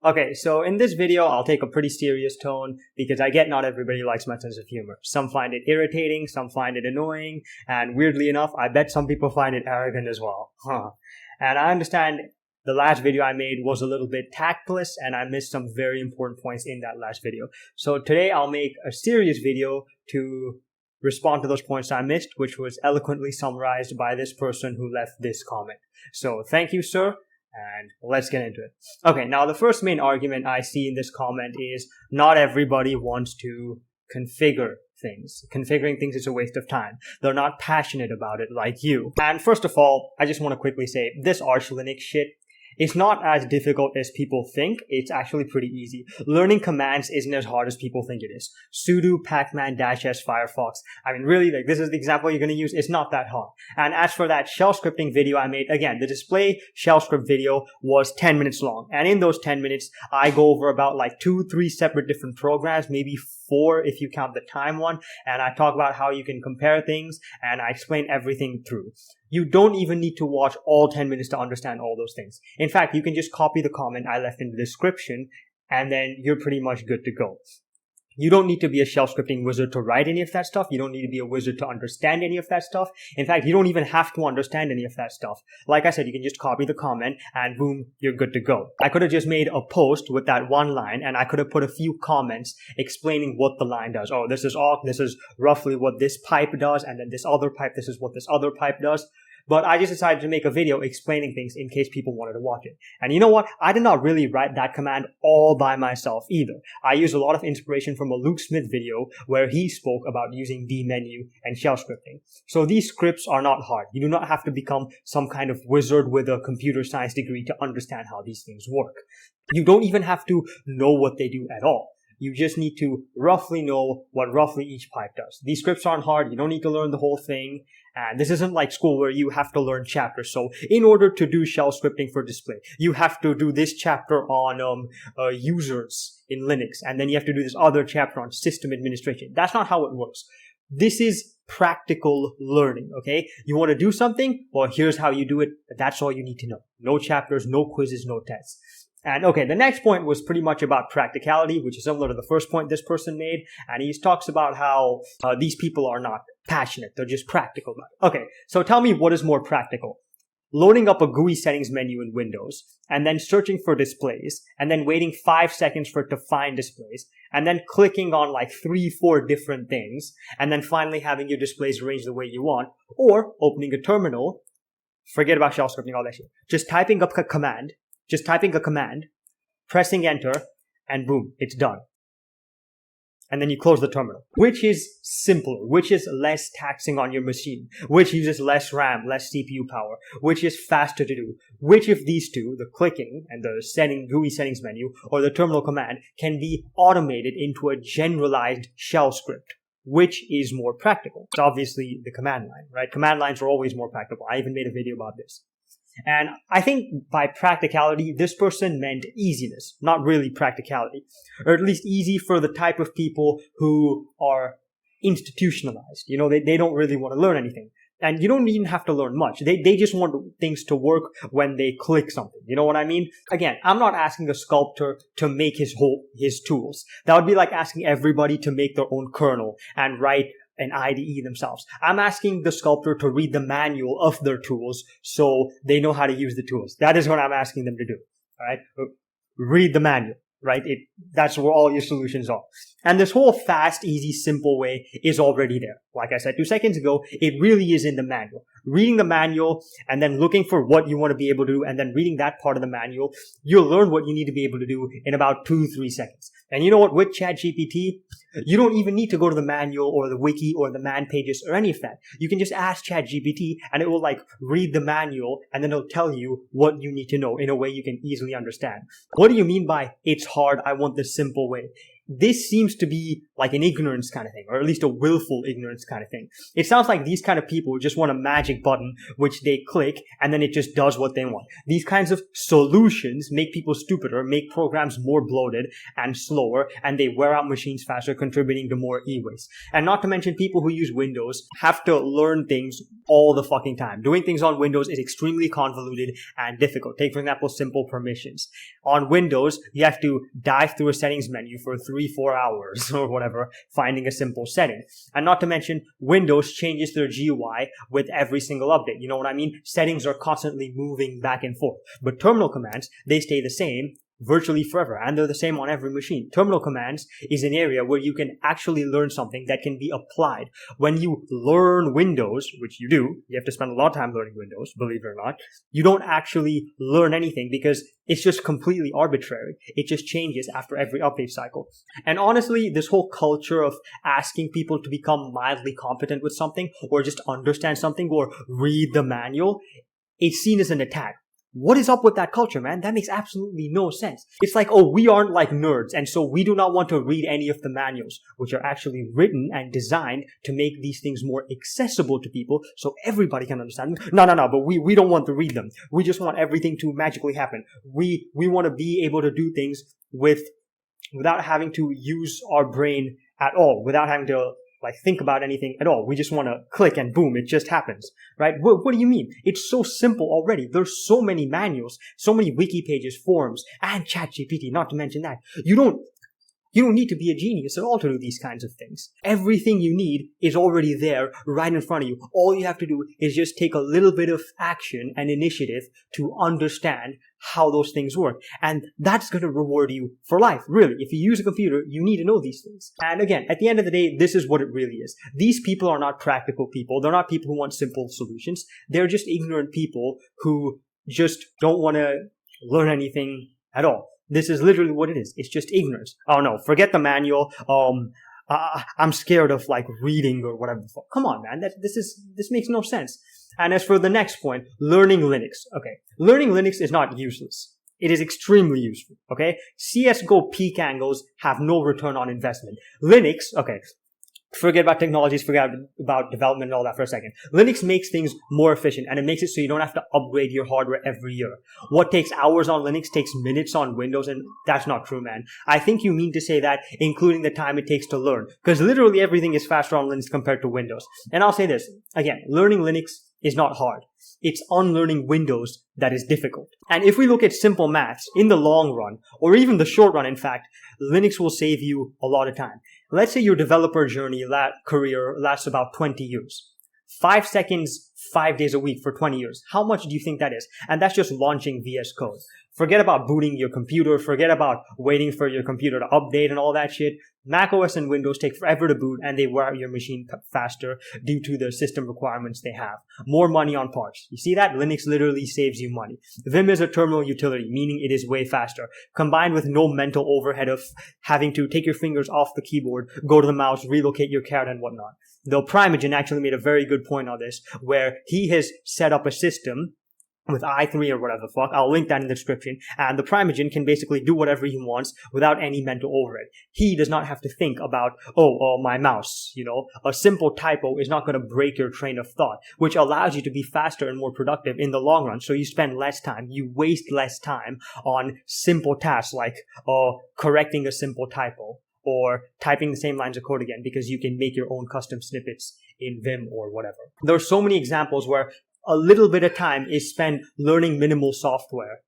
Okay, so in this video, I'll take a pretty serious tone because I get not everybody likes my sense of humor. Some find it irritating, some find it annoying, and weirdly enough, I bet some people find it arrogant as well. And I understand the last video I made was a little bit tactless and I missed some very important points in that last video. So today I'll make a serious video to respond to those points I missed, which was eloquently summarized by this person who left this comment. So thank you, sir. And let's get into it. Okay, now the first main argument I see in this comment is not everybody wants to configure things. Configuring things is a waste of time. They're not passionate about it like you. And first of all, I just want to quickly say this Arch Linux shit, it's not as difficult as people think. It's actually pretty easy. Learning commands isn't as hard as people think it is. Sudo pacman-s firefox. I mean, really, like, this is the example you're going to use. It's not that hard. And as for that shell scripting video I made, again, the display shell script video was 10 minutes long. And in those 10 minutes, I go over about like 2-3 separate different programs, maybe 4 if you count the time one. And I talk about how you can compare things and I explain everything through. You don't even need to watch all 10 minutes to understand all those things. In fact, you can just copy the comment I left in the description and then you're pretty much good to go. You don't need to be a shell scripting wizard to write any of that stuff. You don't need to be a wizard to understand any of that stuff. In fact, you don't even have to understand any of that stuff. Like I said, you can just copy the comment and boom, you're good to go. I could have just made a post with that one line and I could have put a few comments explaining what the line does. Oh, this is awk, this is roughly what this pipe does, and then this other pipe, this is what this other pipe does. But I just decided to make a video explaining things in case people wanted to watch it. And you know what? I did not really write that command all by myself either. I used a lot of inspiration from a Luke Smith video where he spoke about using dmenu and shell scripting. So these scripts are not hard. You do not have to become some kind of wizard with a computer science degree to understand how these things work. You don't even have to know what they do at all. You just need to roughly know what roughly each pipe does. These scripts aren't hard. You don't need to learn the whole thing. And this isn't like school where you have to learn chapters. So in order to do shell scripting for display, you have to do this chapter on users in Linux. And then you have to do this other chapter on system administration. That's not how it works. This is practical learning, okay? You want to do something? Well, here's how you do it. That's all you need to know. No chapters, no quizzes, no tests. And okay, the next point was pretty much about practicality, which is similar to the first point this person made. And he talks about how these people are not passionate. They're just practical about it. Okay, so tell me what is more practical. Loading up a GUI settings menu in Windows and then searching for displays and then waiting 5 seconds for it to find displays and then clicking on like 3-4 different things and then finally having your displays arranged the way you want, or opening a terminal, forget about shell scripting, all that shit. Just typing a command, pressing enter, and boom, it's done. And then you close the terminal. Which is simpler? Which is less taxing on your machine? Which uses less RAM, less CPU power? Which is faster to do? Which of these two, the clicking and the GUI settings menu, or the terminal command, can be automated into a generalized shell script? Which is more practical? It's obviously the command line, right? Command lines are always more practical. I even made a video about this. And I think by practicality, this person meant easiness, not really practicality. Or at least easy for the type of people who are institutionalized. You know, they don't really want to learn anything. And you don't even have to learn much. They just want things to work when they click something. You know what I mean? Again, I'm not asking a sculptor to make his tools. That would be like asking everybody to make their own kernel and write an IDE themselves. I'm asking the sculptor to read the manual of their tools so they know how to use the tools. That is what I'm asking them to do. All right? Read the manual, right? That's where all your solutions are. And this whole fast, easy, simple way is already there. Like I said 2 seconds ago, it really is in the manual. Reading the manual and then looking for what you want to be able to do and then reading that part of the manual, you'll learn what you need to be able to do in about 2-3 seconds. And you know what? With ChatGPT, you don't even need to go to the manual or the wiki or the man pages or any of that. You can just ask ChatGPT and it will like read the manual and then it'll tell you what you need to know in a way you can easily understand. What do you mean by it's hard? I want the simple way. this seems to be like an ignorance kind of thing, or at least a willful ignorance kind of thing. It sounds like these kind of people just want a magic button which they click and then it just does what they want. These kinds of solutions make people stupider, make programs more bloated and slower, and they wear out machines faster, contributing to more e-waste. And not to mention, people who use Windows have to learn things all the fucking time. Doing things on Windows is extremely convoluted and difficult. Take, for example, simple permissions. On Windows, you have to dive through a settings menu for 3-4 hours or whatever, finding a simple setting. And not to mention, Windows changes their GUI with every single update. You know what I mean? Settings are constantly moving back and forth. But terminal commands, they stay the same virtually forever, and they're the same on every machine. Terminal commands is an area where you can actually learn something that can be applied. When you learn Windows, which you do, you have to spend a lot of time learning Windows, believe it or not, you don't actually learn anything because it's just completely arbitrary. It just changes after every update cycle. And honestly, this whole culture of asking people to become mildly competent with something, or just understand something, or read the manual, it's seen as an attack. What is up with that culture, man? That makes absolutely no sense. It's like, oh, we aren't like nerds, and so we do not want to read any of the manuals, which are actually written and designed to make these things more accessible to people so everybody can understand them. No, but we don't want to read them. We just want everything to magically happen. We want to be able to do things without having to use our brain at all, without having to think about anything at all. We just want to click and boom, it just happens, right? What do you mean? It's so simple already. There's so many manuals, so many wiki pages, forums, and ChatGPT, not to mention that. You don't need to be a genius at all to do these kinds of things. Everything you need is already there right in front of you. All you have to do is just take a little bit of action and initiative to understand how those things work. And that's going to reward you for life, really. If you use a computer, you need to know these things. And again, at the end of the day, this is what it really is. These people are not practical people. They're not people who want simple solutions. They're just ignorant people who just don't want to learn anything at all. This is literally what it is. It's just ignorance. Oh no, forget the manual. I'm scared of reading or whatever. Come on, man. This makes no sense. And as for the next point, learning Linux. Okay. Learning Linux is not useless. It is extremely useful. Okay. CSGO peak angles have no return on investment. Linux, okay. Forget about technologies, forget about development and all that for a second. Linux makes things more efficient, and it makes it so you don't have to upgrade your hardware every year. What takes hours on Linux takes minutes on Windows, and that's not true, man. I think you mean to say that, including the time it takes to learn, because literally everything is faster on Linux compared to Windows. And I'll say this, again, learning Linux is not hard. It's unlearning Windows that is difficult. And if we look at simple maths, in the long run, or even the short run, in fact, Linux will save you a lot of time. Let's say your developer journey, career lasts about 20 years. 5 seconds, 5 days a week for 20 years. How much do you think that is? And that's just launching VS Code. Forget about booting your computer. Forget about waiting for your computer to update and all that shit. Mac OS and Windows take forever to boot, and they wear out your machine faster due to the system requirements they have. More money on parts. You see that? Linux literally saves you money. Vim is a terminal utility, meaning it is way faster, combined with no mental overhead of having to take your fingers off the keyboard, go to the mouse, relocate your caret and whatnot. Though Primogen actually made a very good point on this, where he has set up a system with i3 or whatever the fuck. I'll link that in the description. And the Primogen can basically do whatever he wants without any mental overhead. He does not have to think about, my mouse, A simple typo is not going to break your train of thought, which allows you to be faster and more productive in the long run. So you spend less time. You waste less time on simple tasks like correcting a simple typo or typing the same lines of code again, because you can make your own custom snippets in Vim or whatever. There are so many examples where a little bit of time is spent learning minimal software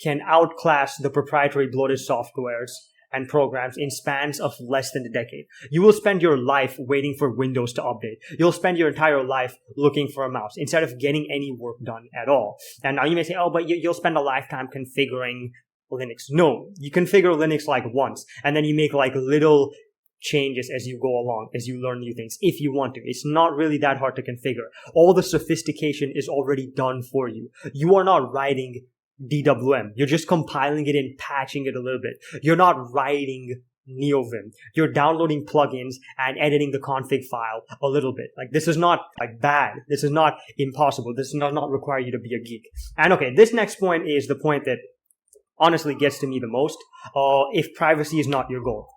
can outclass the proprietary bloated softwares and programs in spans of less than a decade. You will spend your life waiting for Windows to update. You'll spend your entire life looking for a mouse instead of getting any work done at all. And now you may say, but you'll spend a lifetime configuring Linux. No, you configure Linux once, and then you make little changes as you go along, as you learn new things, if you want to. It's not really that hard to configure. All the sophistication is already done for you. You are not writing DWM. You're just compiling it and patching it a little bit. You're not writing NeoVim. You're downloading plugins and editing the config file a little bit. This is not bad. This is not impossible. This does not require you to be a geek. And okay, this next point is the point that honestly gets to me the most. If privacy is not your goal.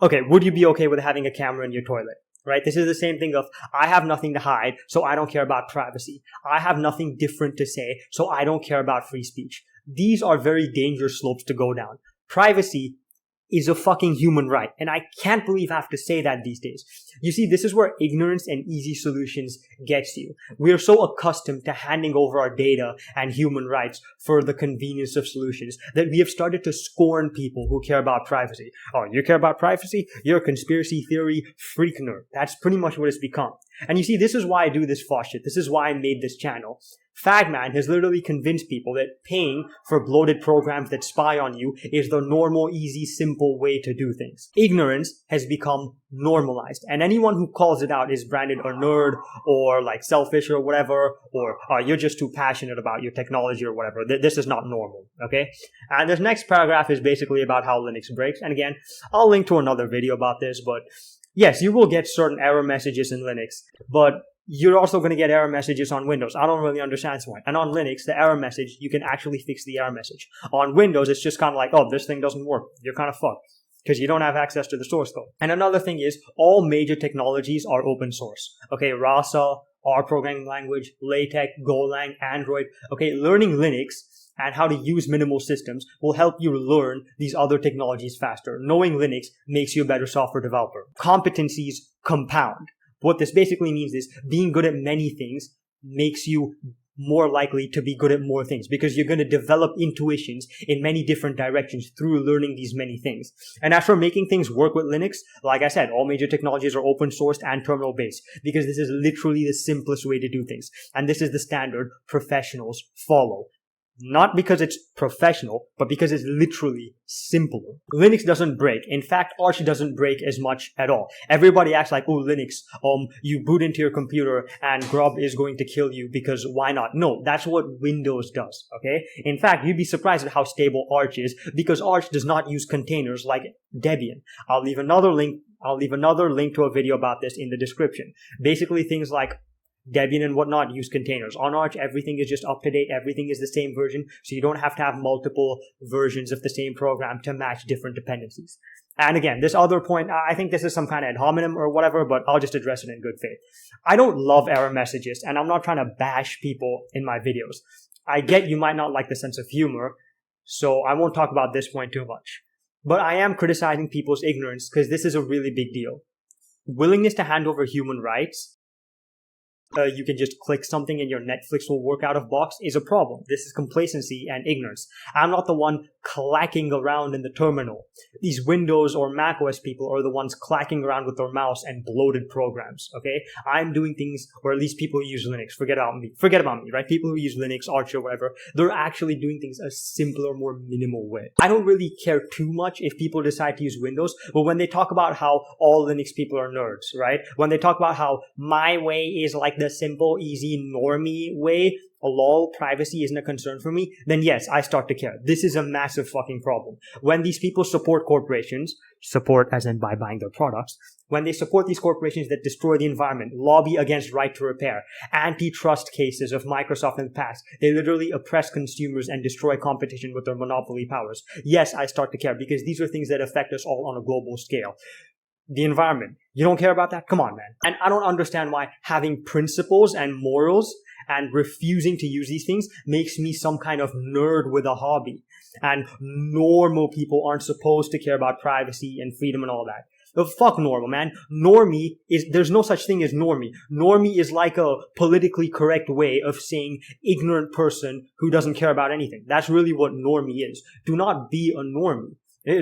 Okay, would you be okay with having a camera in your toilet? Right? This is the same thing of, I have nothing to hide, so I don't care about privacy. I have nothing different to say, so I don't care about free speech. These are very dangerous slopes to go down. Privacy is a fucking human right. And I can't believe I have to say that these days. You see, this is where ignorance and easy solutions gets you. We are so accustomed to handing over our data and human rights for the convenience of solutions that we have started to scorn people who care about privacy. Oh, you care about privacy? You're a conspiracy theory freak nerd. That's pretty much what it's become. And you see, this is why I do this fuck shit. This is why I made this channel. Fagman has literally convinced people that paying for bloated programs that spy on you is the normal, easy, simple way to do things. Ignorance has become normalized, and anyone who calls it out is branded a nerd or like selfish or whatever, or you're just too passionate about your technology or whatever. This is not normal, okay? And this next paragraph is basically about how Linux breaks. And again, I'll link to another video about this, but yes, you will get certain error messages in Linux, but you're also going to get error messages on Windows. I don't really understand why. And on Linux, the error message, you can actually fix the error message. On Windows, it's just kind of like, oh, this thing doesn't work. You're kind of fucked because you don't have access to the source code. And another thing is, all major technologies are open source. Okay, Rasa, R programming language, LaTeX, Golang, Android. Okay, learning Linux and how to use minimal systems will help you learn these other technologies faster. Knowing Linux makes you a better software developer. Competencies compound. What this basically means is being good at many things makes you more likely to be good at more things because you're going to develop intuitions in many different directions through learning these many things. And as for making things work with Linux, like I said, all major technologies are open sourced and terminal based because this is literally the simplest way to do things. And this is the standard professionals follow. Not because it's professional, but because it's literally simpler. Linux doesn't break. In fact, Arch doesn't break as much at all. Everybody acts like, oh, Linux, you boot into your computer and Grub is going to kill you because why not? No, that's what Windows does, okay? In fact, you'd be surprised at how stable Arch is because Arch does not use containers like Debian. I'll leave another link to a video about this in the description. Basically, things like Debian and whatnot use containers. On Arch, everything is just up to date. Everything is the same version, so you don't have to have multiple versions of the same program to match different dependencies. And again, this other point, I think this is some kind of ad hominem or whatever, but I'll just address it in good faith. I don't love error messages, and I'm not trying to bash people in my videos. I get you might not like the sense of humor, so I won't talk about this point too much. But I am criticizing people's ignorance because this is a really big deal. Willingness to hand over human rights, you can just click something and your Netflix will work out of box is a problem. This is complacency and ignorance. I'm not the one clacking around in the terminal. These Windows or Mac OS people are the ones clacking around with their mouse and bloated programs, okay? I'm doing things, or at least people who use Linux, forget about me, right? People who use Linux, Arch or whatever, they're actually doing things a simpler, more minimal way. I don't really care too much if people decide to use Windows, but when they talk about how all Linux people are nerds, right? When they talk about how my way is like the simple, easy, normie way, lol, privacy isn't a concern for me, then yes, I start to care. This is a massive fucking problem. When these people support corporations, support as in by buying their products, when they support these corporations that destroy the environment, lobby against right to repair, antitrust cases of Microsoft in the past, they literally oppress consumers and destroy competition with their monopoly powers. Yes, I start to care because these are things that affect us all on a global scale. The environment. You don't care about that? Come on, man. And I don't understand why having principles and morals and refusing to use these things makes me some kind of nerd with a hobby. And normal people aren't supposed to care about privacy and freedom and all that. The fuck normal, man. There's no such thing as normie. Normie is like a politically correct way of saying ignorant person who doesn't care about anything. That's really what normie is. Do not be a normie.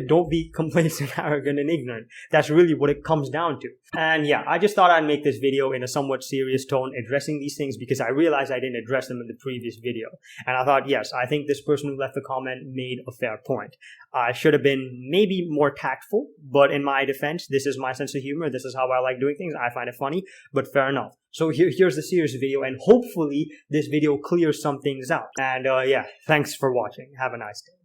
Don't be complacent, arrogant, and ignorant. That's really what it comes down to. And yeah, I just thought I'd make this video in a somewhat serious tone addressing these things because I realized I didn't address them in the previous video. And I thought, yes, I think this person who left the comment made a fair point. I should have been maybe more tactful, but in my defense, this is my sense of humor. This is how I like doing things. I find it funny, but fair enough. So here's the serious video, and hopefully this video clears some things out. And yeah, thanks for watching. Have a nice day.